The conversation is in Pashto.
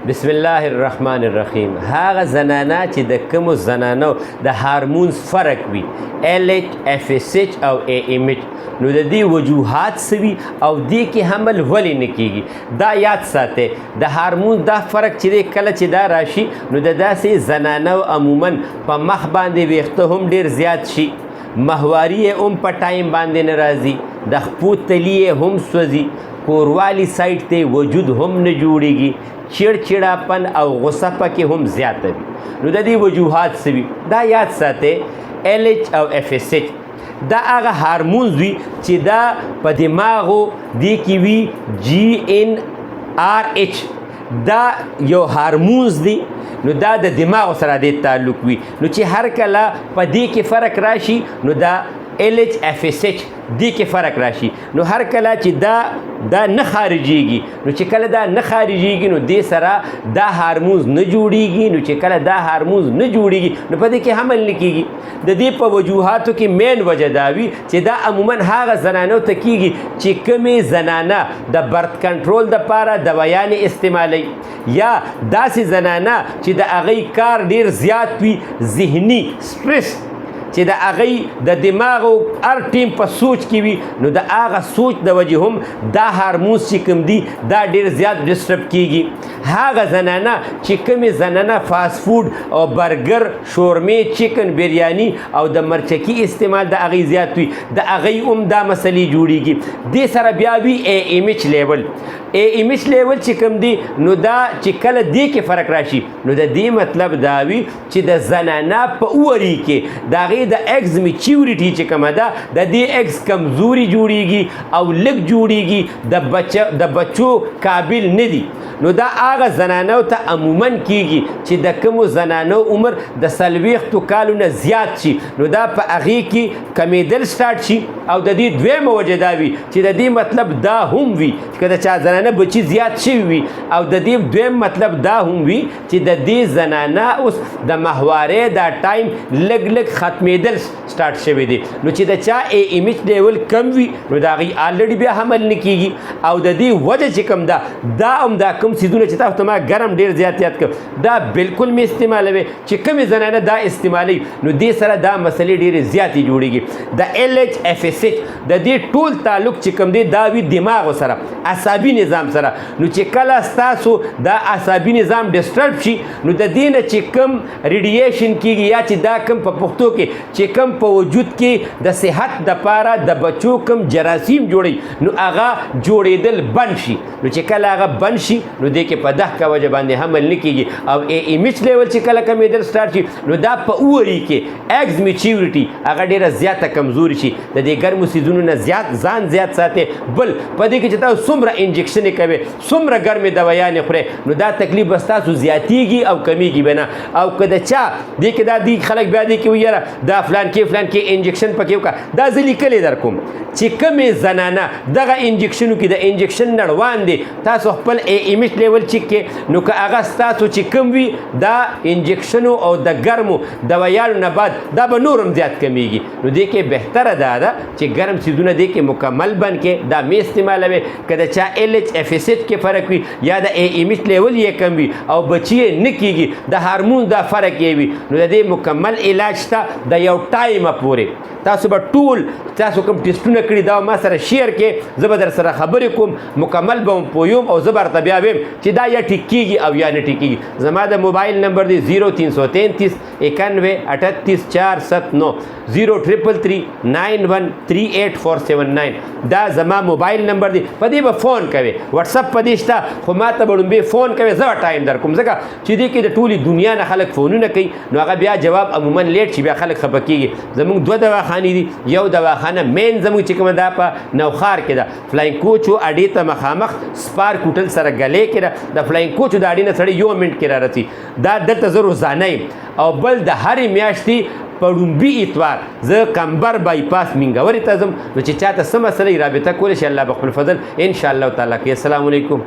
بسم الله الرحمن الرحیم. هغه زنانه چې د کومو زنانو د هارمونز فرق وي LH FSH او AMH نو د دې وجوهات څه وي او دې کې حمل ولې نه کیږي دا یاد ساتئ. د هارمون دا فرق چې دی کله چې دا راشي نو د داسې زنانو عموما په مخ باندې ویښته هم ډېر زیات شي، ماهواري یې هم په ټایم باندې نه راځي، د خپو تلي یې هم سوځي، کوروالی سایډ ته وجود هم نه جوړیږي، چړچړاپن او غصه پکې هم زیاته وي. نو د دې وجوهات څه وي دا یاد ساتئ. LH او FSH دا هغه هارمونز وي چې دا په دماغو دې کې وي GnRH دا یو هارمونز دی نو دا د دماغ سره د تعلق وي. نو چې هر کله په دې کې فرق راشي نو دا LH FSH دې کې فرق راشي. نو هر کله چې دا نه خارجيږي نو چې کله دا نه خارجيږي نو دې سره دا هارمونز نه جوړیږي. نو چې کله دا هارمونز نه جوړیږي نو په دې کې حمل نه کیږي. د دې په وجوهاتو کې مین وجه دا وي چې دا عموما هغه زنانو ته کیږي چې کومې زنانه د برت کنټرول دپاره دوایانې استعمالوي یا داسې زنانه چې د هغې کار ډیر زیات وي، ذهني سټرس چې د هغې د دماغ هر ټیم په سوچ کې وي نو د هغه سوچ د وجې هم دا هارمونز چې کوم دي دا ډېر زیات ډسټرب کیږي. هغه زنانه چې کومې زنانه فاست فوډ او برګر، شورمې، چکن بریاني او د مرچکي استعمال د هغې زیات وي د هغې هم دا مسلې جوړیږي. دې سره بیا وي AMH لیول. AMH لیول چې کوم دی نو دا چې کله دې کې فرق راشي نو د دې مطلب دا وي چې د زنانه په اوري کې د هغې د ایگز میچیورټي چې کومه ده د دې ایگز کمزوري جوړیږي او لږ جوړیږي، د بچو قابل نه دي. نو دا هغه زنانو ته عموما کیږي چې د کومو زنانو عمر د 40 کالو نه زیات شي نو دا په هغې کې کمیدل سټارټ شي. او د دې دویمه وجه دا وي چې د دې مطلب دا هم وي چې د چا زنانه بچي زیات شوي وي او د دې دویم مطلب دا هم وي چې د دې زنانه اوس د ماهوارۍ دا ټایم لږ لږ ختمېدل سټارټ شوی دی. نو چې د چا AMH لیول کم وي نو د هغې آلریډي بیا حمل نه کیږي. او د دې وجه چې کوم ده دا هم دا کوم څیزونه چې تاسو ته ما ګرم ډېر زیات یاد کړم دا بالکل مې استعمالوي چې کومې زنانه دا استعمالوي نو دې سره دا مسلې ډېرې زیاتې جوړیږي. د LH FSH د دې ټول تعلق چې کوم دی دا وي دماغو سره، عصبي نظام سره. نو چې کله ستاسو دا عصبي نظام ډسټرب شي نو د دې نه چې کوم ریډیشن کیږي یا چې دا کوم په پښتو کې چې کوم په وجود کې د صحت دپاره د بچو کوم جراثیم جوړي نو هغه جوړېدل بند شي. نو چې کله هغه بند شي نو دې کې په دغه وجه باندې حمل نه کیږي. او AMH لیول چې کله کمیدل سټارټ شي نو دا په اوري کې ایگز میچیورټي هغه ډېره زیاته کمزوري شي. د دې ګرمو څیزونو نه زیات ځان زیات ساتئ. بل په دې کې چې تاسو څومره انجکشنې کوئ، څومره ګرمې دوایانې خورئ نو دا تکلیف به ستاسو زیاتیږي او کمیږي به نه. او که د چا دې کې دا دی خلک بیا دې کې وایي یاره دا فلان کې انجکشن پکې وکړه دا زه لیکلی در کوم چې کومې زنانه دغه انجکشنو کې د انجکشن نه روان دی تاسو خپل AMH لیول چیک کې نو که هغه ستاسو چې کوم وي دا انجکشنو او د ګرمو دوایانو نه بعد دا به نور هم زیات کمیږي. نو دې کې بهتره دا ده چې ګرم څیزونه دې کې مکمل بند کې دا مې استعمالوي. که د چا LH FSH کې فرق وي یا د AMH لیول یې کم وي او بچي یې نه کیږي د هارمون دا فرق یې وي نو د دې مکمل علاج شته د یو ټایمه پورې. تاسو به ټول تاسو کوم ټیسټونه کړي دا ما سره شیر کې زه به در سره خبرې کوم مکمل به پویم او زه به درته بیا ویم چې دا یا ټیک کیږي او یا نه ټیک کیږي. زما د موبایل نمبر دی 0333 91 38 479 0333 9138 دا زما موبایل نمبر دی. په دې به فون کوئ، واتساپ په دې شته خو ما ته به لومبې فون کوئ زه به ټایم در کوم ځکه چې دې کې د ټولې دنیا نه خلک فونونه کوي نو هغه بیا جواب عموما لیټ شي بیا خلک خفه کېږي. زموږ 2 دواخانې دي، یو دواخانه مین زموږ چې کومه دا په نوخار کې ده فلاین کوچ و اډې ته مخامخ سپارک هوټل سره ګلې کې ده. د فلاین کوچ د اډې نه سړی 1 منټ کې را رسي. دا دلته زه روزانه یم. او بل د هرې میاشتې په لومبي اتوار زه کمبر بایپاس مینګورې ته ځم نو چې چاته څه مسله رابطه کولی شي الله به خپل فضل انشاءالله تعالی کوي. السلام علیکم.